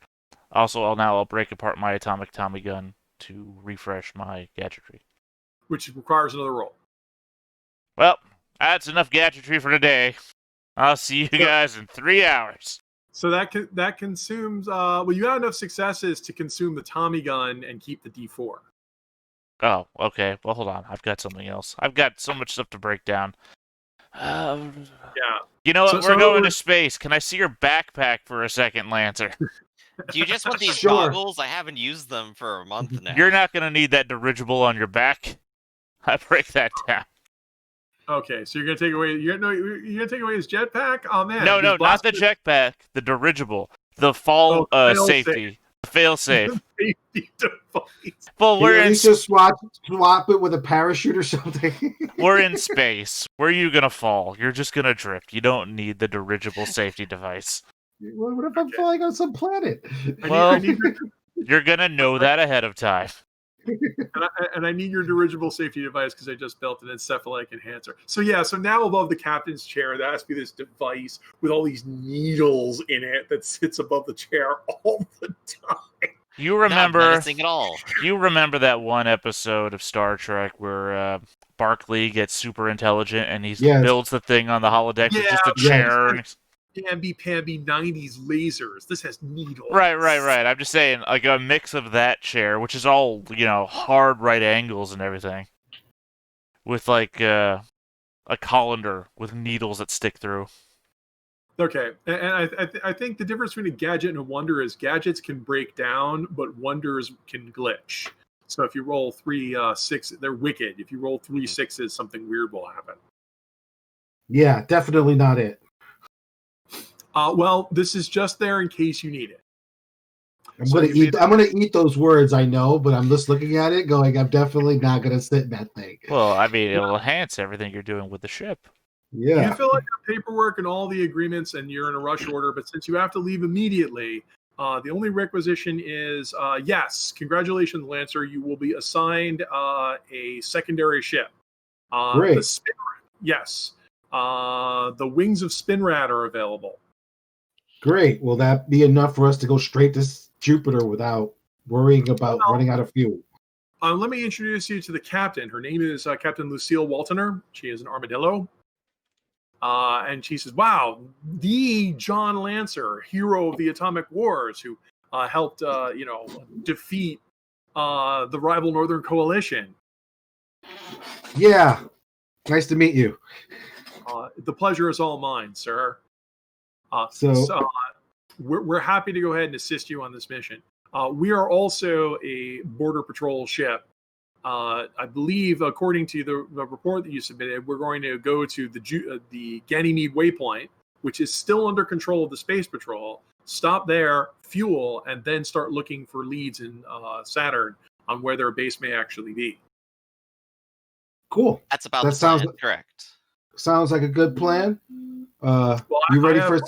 Also, I'll break apart my atomic Tommy gun to refresh my gadgetry. Which requires another roll. Well, that's enough gadgetry for today. I'll see you guys in 3 hours. So that consumes. Well, you had enough successes to consume the Tommy gun and keep the D4. Oh, okay. Well, hold on. I've got something else. I've got so much stuff to break down. Yeah. You know what? So We're in going other to words- space. Can I see your backpack for a second, Lancer? Do you just want these Sure. goggles? I haven't used them for a month now. You're not going to need that dirigible on your back. I break that down. Okay, so you're gonna take away. You're gonna take away his jetpack. Oh man. No, these not the blasters- jetpack. The dirigible. The fall fail safety. The fail safe. Safety device. Well, Can you we're at in least just swap it with a parachute or something? we're in space. Where are you gonna fall? You're just gonna drift. You don't need the dirigible safety device. What if I'm falling on some planet? Well, I need your, You're gonna know that ahead of time. and I need your dirigible safety device because I just built an encephalic enhancer. So yeah, so now above the captain's chair, there has to be this device with all these needles in it that sits above the chair all the time. You Not remember? menacing at all. You remember that one episode of Star Trek where Barclay gets super intelligent and he Yes. builds the thing on the holodeck with just a Yes. chair? And... Namby-pamby 90s lasers. This has needles. Right. I'm just saying, like a mix of that chair, which is all hard right angles and everything, with like a colander with needles that stick through. Okay, and I think the difference between a gadget and a wonder is gadgets can break down, but wonders can glitch. So if you roll 3 6, they're wicked. If you roll 3 6s, something weird will happen. Yeah, definitely not it. Well, this is just there in case you need it. I'm So gonna you eat. I'm gonna eat those words. I know, but I'm just looking at it, going, I'm definitely not gonna sit in that thing. Well, I mean, it'll enhance everything you're doing with the ship. You Yeah. fill out your paperwork and all the agreements, and you're in a rush order. But since you have to leave immediately, the only requisition is yes, congratulations, Lancer. You will be assigned a secondary ship. Great. Yes. The wings of Spinrad are available. Great. Will that be enough for us to go straight to Jupiter without worrying about running out of fuel? Let me introduce you to the captain. Her name is Captain Lucille Waltoner. She is an armadillo. And she says, wow, the John Lancer, hero of the Atomic Wars, who helped, defeat the rival Northern Coalition. Yeah. Nice to meet you. The pleasure is all mine, sir. So- We're happy to go ahead and assist you on this mission. We are also a border patrol ship. I believe, according to the report that you submitted, we're going to go to the Ganymede waypoint, which is still under control of the Space Patrol. Stop there, fuel, and then start looking for leads in Saturn on where their base may actually be. Cool. That's about That the sounds plan. Correct. Sounds like a good plan. Well, You ready I for have-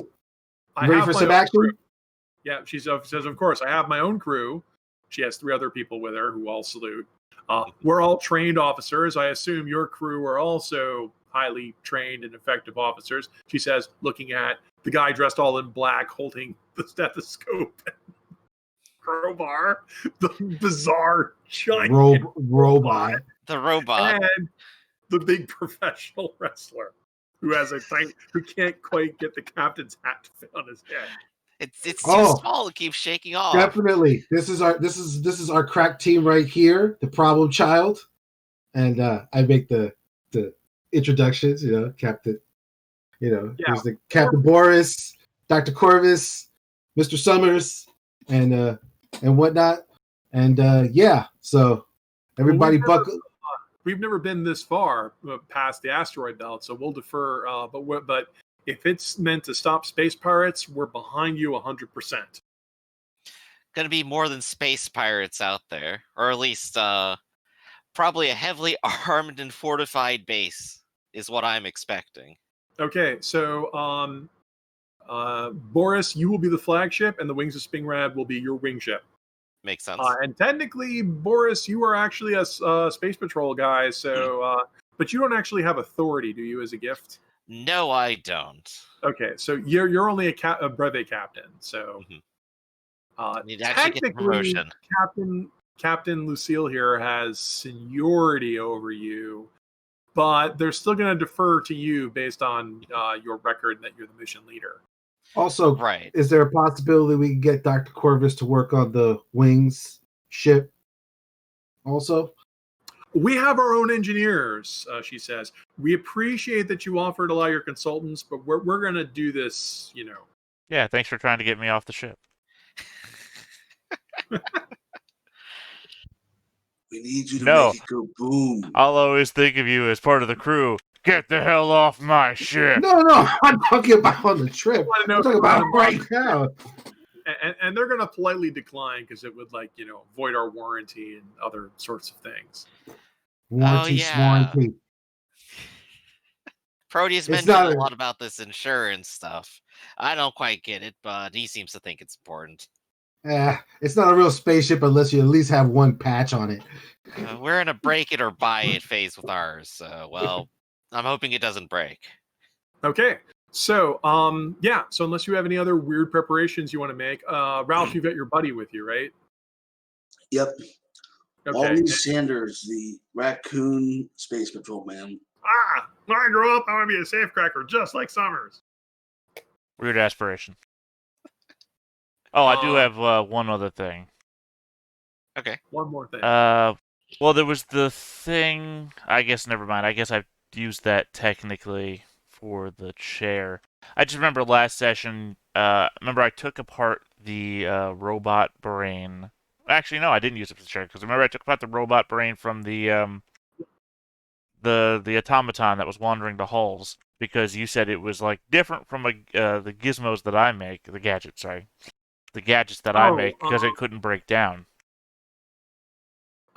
I ready have for my some own action? crew. Yeah, she says, of course, I have my own crew. She has 3 other people with her who all salute. We're all trained officers. I assume your crew are also highly trained and effective officers. She says, looking at the guy dressed all in black holding the stethoscope and crowbar, the bizarre giant robot. The robot. and the big professional wrestler who has who can't quite get the captain's hat to fit on his head. It's too Oh. small. It keeps shaking off. Definitely. This is our crack team right here, the problem child. And I make the introductions, Captain. There's the Captain Boris, Dr. Corvus, Mr. Summers, and whatnot. And so everybody buckle. We've never been this far past the asteroid belt, so we'll defer. But if it's meant to stop space pirates, we're behind you 100%. Gonna be more than space pirates out there, or at least probably a heavily armed and fortified base is what I'm expecting. Okay, so Boris, you will be the flagship, and the Wings of Spinrad will be your wing ship. Makes sense. And technically, Boris, you are actually a space patrol guy, so but you don't actually have authority, do you, as a gift? No, I don't. Okay, so you're only a brevet captain, so Need to actually get the technically, promotion. Captain Lucille here has seniority over you, but they're still going to defer to you based on your record that you're the mission leader. Also, Right. is there a possibility we can get Dr. Corvus to work on the wings ship? Also, We have our own engineers, she says. We appreciate that you offered a lot of your consultants, but we're going to do this, Yeah, thanks for trying to get me off the ship. We need you to No. make it go boom. I'll always think of you as part of the crew. Get the hell off my ship! no, I'm talking about on the trip. I know I'm talking about right now. and they're going to politely decline because it would void our warranty and other sorts of things. Warranty, yeah. warranty. Proteus It's mentioned not a lot about this insurance stuff. I don't quite get it, but he seems to think it's important. It's not a real spaceship unless you at least have one patch on it. We're in a break it or buy it phase with ours, so, well, I'm hoping it doesn't break. Okay. So, so unless you have any other weird preparations you want to make, Ralph, you've got your buddy with you, right? Yep. Okay. Wally Sanders, the raccoon space patrol man. When I grow up, I want to be a safecracker just like Summers. Weird aspiration. Oh, I do have one other thing. Okay. One more thing. Well, there was the thing. I guess never mind. I guess I've used that technically for the chair. I just remember last session. Remember I took apart the robot brain. Actually, no, I didn't use it for the chair because remember I took apart the robot brain from the automaton that was wandering the halls because you said it was like different from the gizmos that I make, the gadgets that I make because it couldn't break down.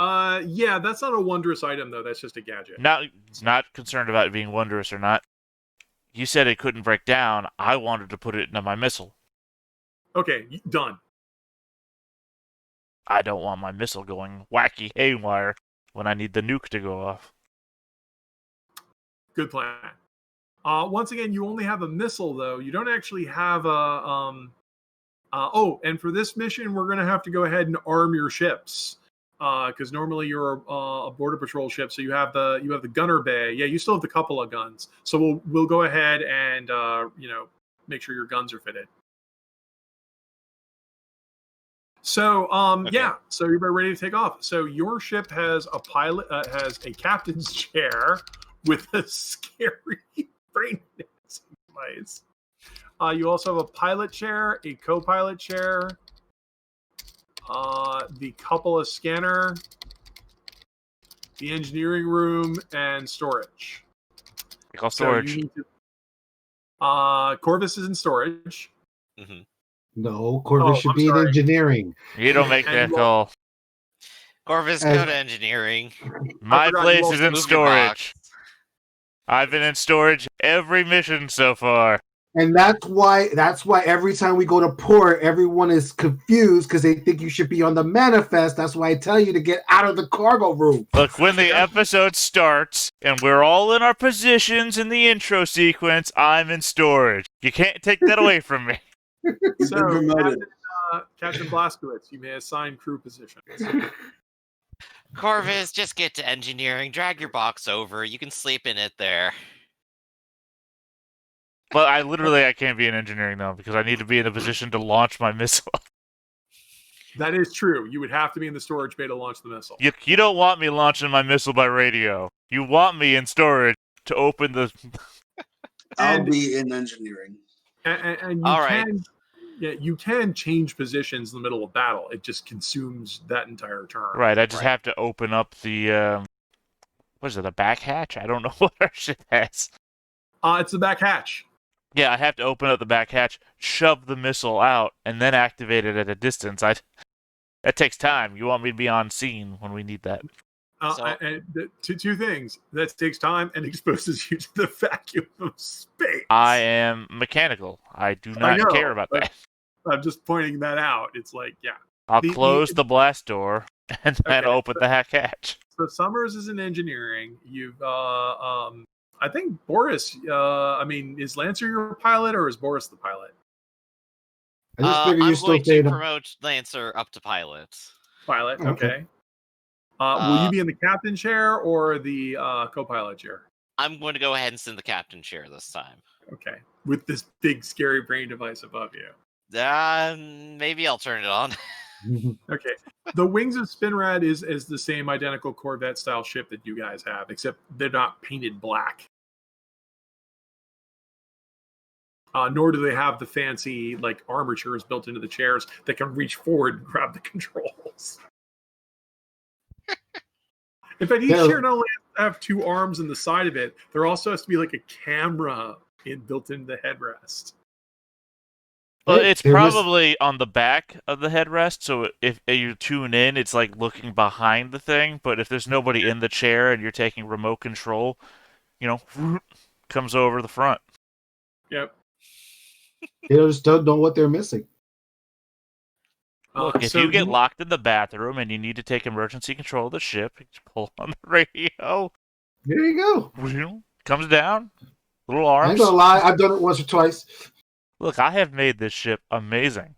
Yeah, that's not a wondrous item though. That's just a gadget. It's not concerned about it being wondrous or not. You said it couldn't break down. I wanted to put it into my missile. Okay, done. I don't want my missile going wacky haywire when I need the nuke to go off. Good plan. Once again, you only have a missile though. You don't actually have a and for this mission, we're going to have to go ahead and arm your ships because normally you're a border patrol ship, so you have the gunner bay. Yeah, you still have the couple of guns. So we'll go ahead and make sure your guns are fitted. So Okay. so you're ready to take off. So your ship has a pilot, has a captain's chair with a scary brain device. You also have a pilot chair, a co-pilot chair, the Cupola scanner, the engineering room, and storage. Call storage. So you need Corvus is in storage. Mm-hmm. No, Corvus should I'm be sorry. in engineering. You don't make that call. Corvus, go to engineering. My forgot place you is also in Move your box. storage. I've been in storage every mission so far. And that's why every time we go to port, everyone is confused because they think you should be on the manifest. That's why I tell you to get out of the cargo room. Look, when the episode starts and we're all in our positions in the intro sequence, I'm in storage. You can't take that away from me. You've been promoted. Captain Blaskowitz, you may assign crew positions. Corvus, just get to engineering. Drag your box over. You can sleep in it there. But I can't be in engineering though because I need to be in a position to launch my missile. That is true. You would have to be in the storage bay to launch the missile. You don't want me launching my missile by radio. You want me in storage to open the. I'll be in engineering. And you All right. you can change positions in the middle of battle. It just consumes that entire turn. Right, I just Right. have to open up the. What is it, a back hatch? I don't know what our shit has. It's the back hatch. Yeah, I have to open up the back hatch, shove the missile out, and then activate it at a distance. That takes time. You want me to be on scene when we need that. Two things. That takes time and exposes you to the vacuum of space. I am mechanical. I do not care about that. I'm just pointing that out. It's like, yeah. I'll close the blast door and then open the back hatch. So Summers is in engineering. You've I think Boris, is Lancer your pilot or is Boris the pilot? I just figure I'm you're still going to saying promote Lancer up to pilot. Pilot, Okay. okay. Will you be in the captain chair or the co-pilot chair? I'm going to go ahead and send the captain chair this time. Okay. With this big, scary brain device above you. Maybe I'll turn it on. Okay. The Wings of Spinrad is the same identical Corvette style ship that you guys have, except they're not painted black. Nor do they have the fancy like armatures built into the chairs that can reach forward and grab the controls. In fact, each chair not only have two arms in the side of it, there also has to be like a camera built into the headrest. Well, it's probably on the back of the headrest, so if you tune in, it's like looking behind the thing, but if there's nobody in the chair and you're taking remote control, comes over the front. Yep. They just don't know what they're missing. Look, if you get locked in the bathroom and you need to take emergency control of the ship, you just pull on the radio. There you go. Comes down, little arms. I ain't gonna lie, I've done it once or twice. Look, I have made this ship amazing.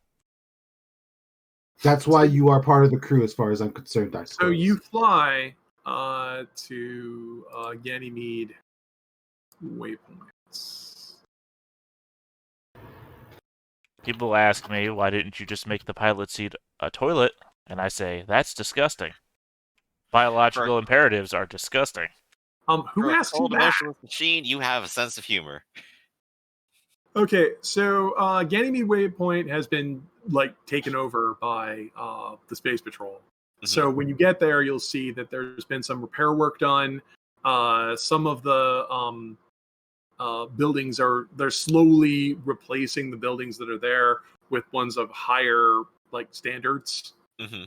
That's why you are part of the crew, as far as I'm concerned. So you fly to Ganymede waypoints. People ask me, why didn't you just make the pilot seat a toilet? And I say, that's disgusting. Biological imperatives are disgusting. Who asked you that? Emotionless machine, you have a sense of humor. Okay, so Ganymede Waypoint has been taken over by the Space Patrol. Mm-hmm. So when you get there, you'll see that there's been some repair work done. Some of the buildings they're slowly replacing the buildings that are there with ones of higher standards. Mm-hmm.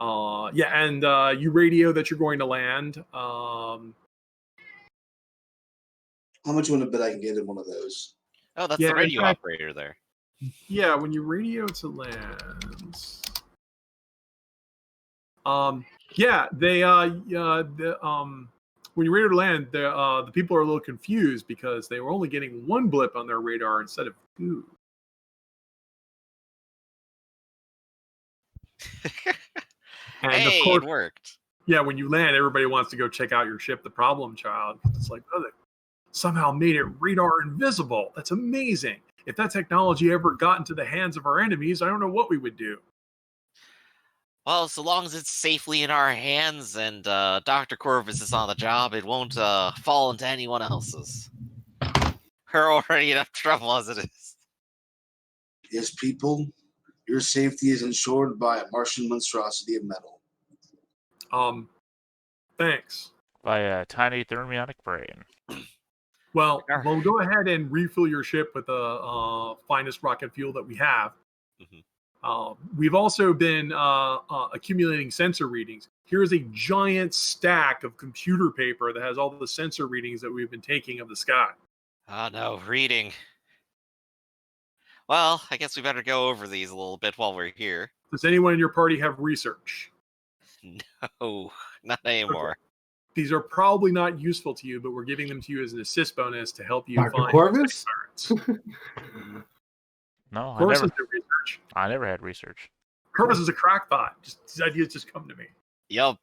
And you radio that you're going to land. How much would I bet I can get in one of those? Oh, that's the radio operator there. Yeah, when you radio to land. When you radio to land, the people are a little confused because they were only getting one blip on their radar instead of two. And hey, of course, it worked. Yeah, when you land, everybody wants to go check out your ship, the Problem Child. It's like, oh, they somehow made it radar invisible. That's amazing. If that technology ever got into the hands of our enemies, I don't know what we would do. Well, so long as it's safely in our hands and Dr. Corvus is on the job, it won't fall into anyone else's. We're already enough trouble as it is. Yes, people, your safety is ensured by a Martian monstrosity of metal. Thanks. By a tiny thermionic brain. Well, we'll go ahead and refill your ship with the finest rocket fuel that we have. Mm-hmm. We've also been accumulating sensor readings. Here's a giant stack of computer paper that has all the sensor readings that we've been taking of the sky. Oh, no, reading. Well, I guess we better go over these a little bit while we're here. Does anyone in your party have research? No, not anymore. Okay. These are probably not useful to you, but we're giving them to you as an assist bonus to help you find Corvus? No, Corvus has no research. I never had research. Corvus is a crackpot. These ideas just come to me. Yup.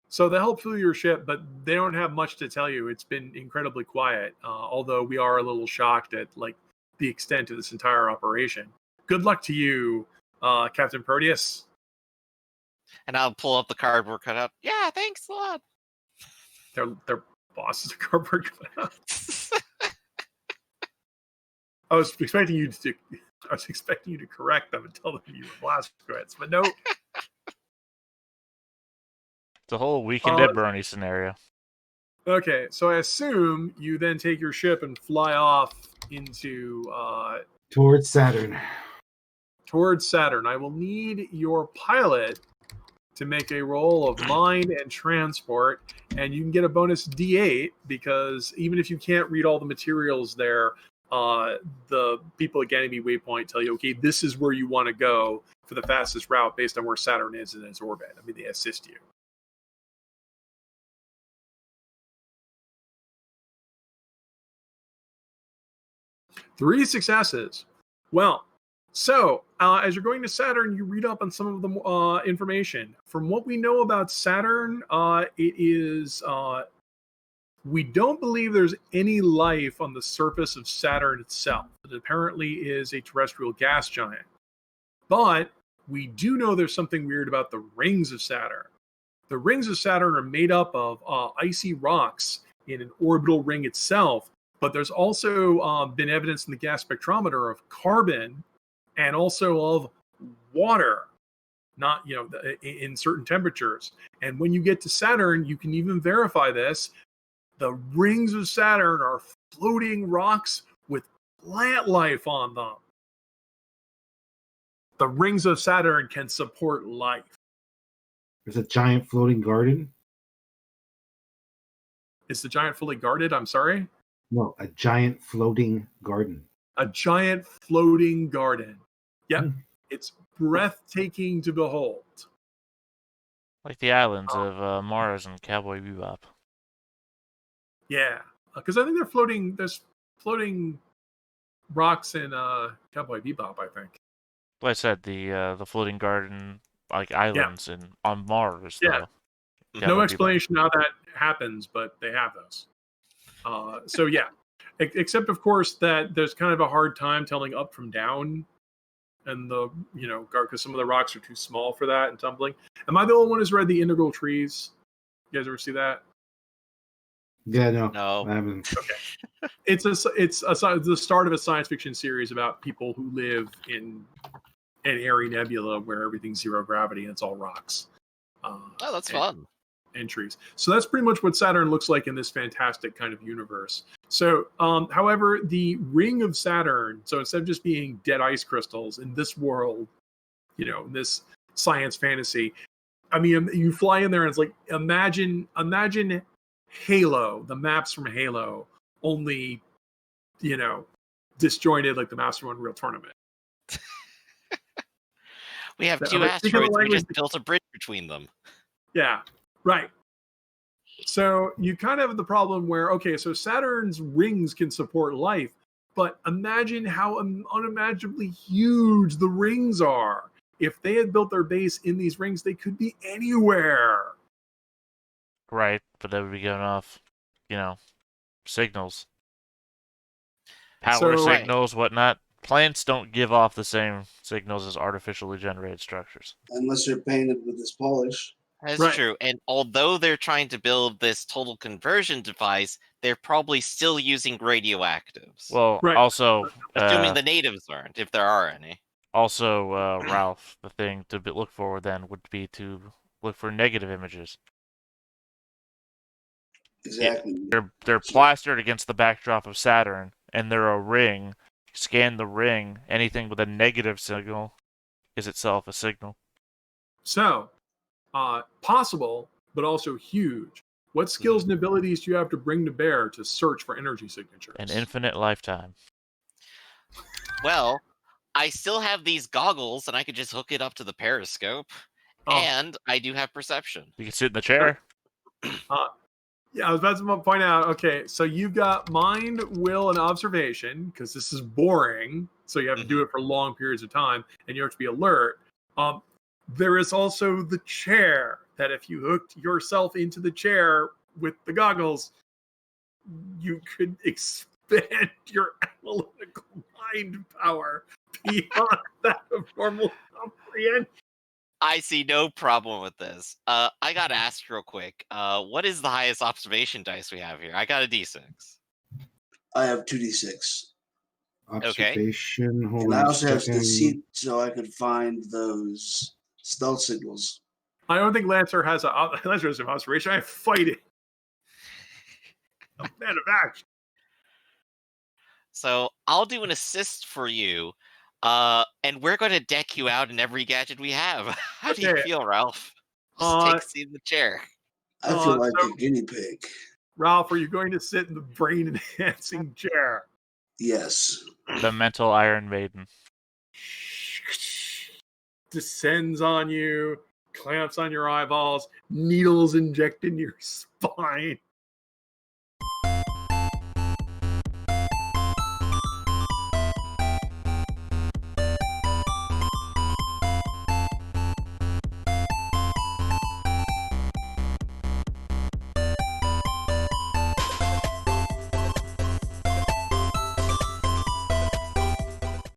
So they help fuel your ship, but they don't have much to tell you. It's been incredibly quiet, although we are a little shocked at the extent of this entire operation. Good luck to you, Captain Proteus. And I'll pull up the cardboard cutout. Yeah, thanks a lot. Their boss is a cardboard cutout. I was expecting you to correct them and tell them you were Blazkowicz, but no. It's a whole Weekend at Bernie scenario. Okay, so I assume you then take your ship and fly off into towards Saturn. Towards Saturn. I will need your pilot to make a roll of mind and transport, and you can get a bonus D8 because even if you can't read all the materials there, the people at Ganymede Waypoint tell you, okay, this is where you want to go for the fastest route based on where Saturn is in its orbit. I mean, they assist you. Three successes. Well, so as you're going to Saturn, you read up on some of the information. From what we know about Saturn, it is We don't believe there's any life on the surface of Saturn itself. It apparently is a terrestrial gas giant. But we do know there's something weird about the rings of Saturn. The rings of Saturn are made up of icy rocks in an orbital ring itself, but there's also been evidence in the gas spectrometer of carbon and also of water, not in certain temperatures. And when you get to Saturn, you can even verify this. The rings of Saturn are floating rocks with plant life on them. The rings of Saturn can support life. There's a giant floating garden. Is the giant fully guarded? I'm sorry? No, a giant floating garden. A giant floating garden. Yep. Hmm. It's breathtaking to behold. Like the islands of Mars and Cowboy Bebop. Yeah. Because I think there's floating rocks in Cowboy Bebop, I think. Like I said, the floating garden, like islands on Mars. Yeah. Though. No explanation how that happens, but they have those. So yeah, except of course that there's kind of a hard time telling up from down, and because some of the rocks are too small for that and tumbling. Am I the only one who's read the Integral Trees? You guys ever see that? Yeah, no. No. I haven't. Okay. It's the start of a science fiction series about people who live in an airy nebula where everything's zero gravity and it's all rocks. Oh, that's fun. And trees. So that's pretty much what Saturn looks like in this fantastic kind of universe. So, however, the ring of Saturn, so instead of just being dead ice crystals in this world, this science fantasy, I mean, you fly in there and it's like, imagine Halo, the maps from Halo, only, disjointed like the maps from Unreal Tournament. We have two Like, asteroids. We just built a bridge between them. Yeah, right. So you kind of have the problem where, okay, so Saturn's rings can support life, but imagine how unimaginably huge the rings are. If they had built their base in these rings, they could be anywhere. Right, but that would be going off, signals. Power signals, whatnot. Plants don't give off the same signals as artificially generated structures. Unless they're painted with this polish. That's true. And although they're trying to build this total conversion device, they're probably still using radioactives. Well, also... assuming the natives aren't, if there are any. Also, Ralph, the thing to look for then would be to look for negative images. Exactly. They're plastered against the backdrop of Saturn, and they're a ring. Scan the ring. Anything with a negative signal is itself a signal. So, possible, but also huge. What skills and abilities do you have to bring to bear to search for energy signatures? An infinite lifetime. Well, I still have these goggles, and I could just hook it up to the periscope. And I do have perception. You can sit in the chair. Yeah, I was about to point out, okay, so you've got mind, will, and observation, because this is boring, so you have to do it for long periods of time, and you have to be alert. There is also the chair, that if you hooked yourself into the chair with the goggles, you could expand your analytical mind power beyond that of normal comprehension. I see no problem with this. I gotta ask real quick. What is the highest observation dice we have here? I got a D6. I have 2d6. Observation. Hold And on I also have second. deceit, so I could find those stealth signals. I don't think Lancer has an observation. I fight it. A man of action. So I'll do an assist for you. And we're going to deck you out in every gadget we have. How do you feel, Ralph? Just take a seat in the chair. I feel like a guinea pig. Ralph, are you going to sit in the brain-enhancing chair? Yes. The mental Iron Maiden. Descends on you, clamps on your eyeballs, needles inject into your spine.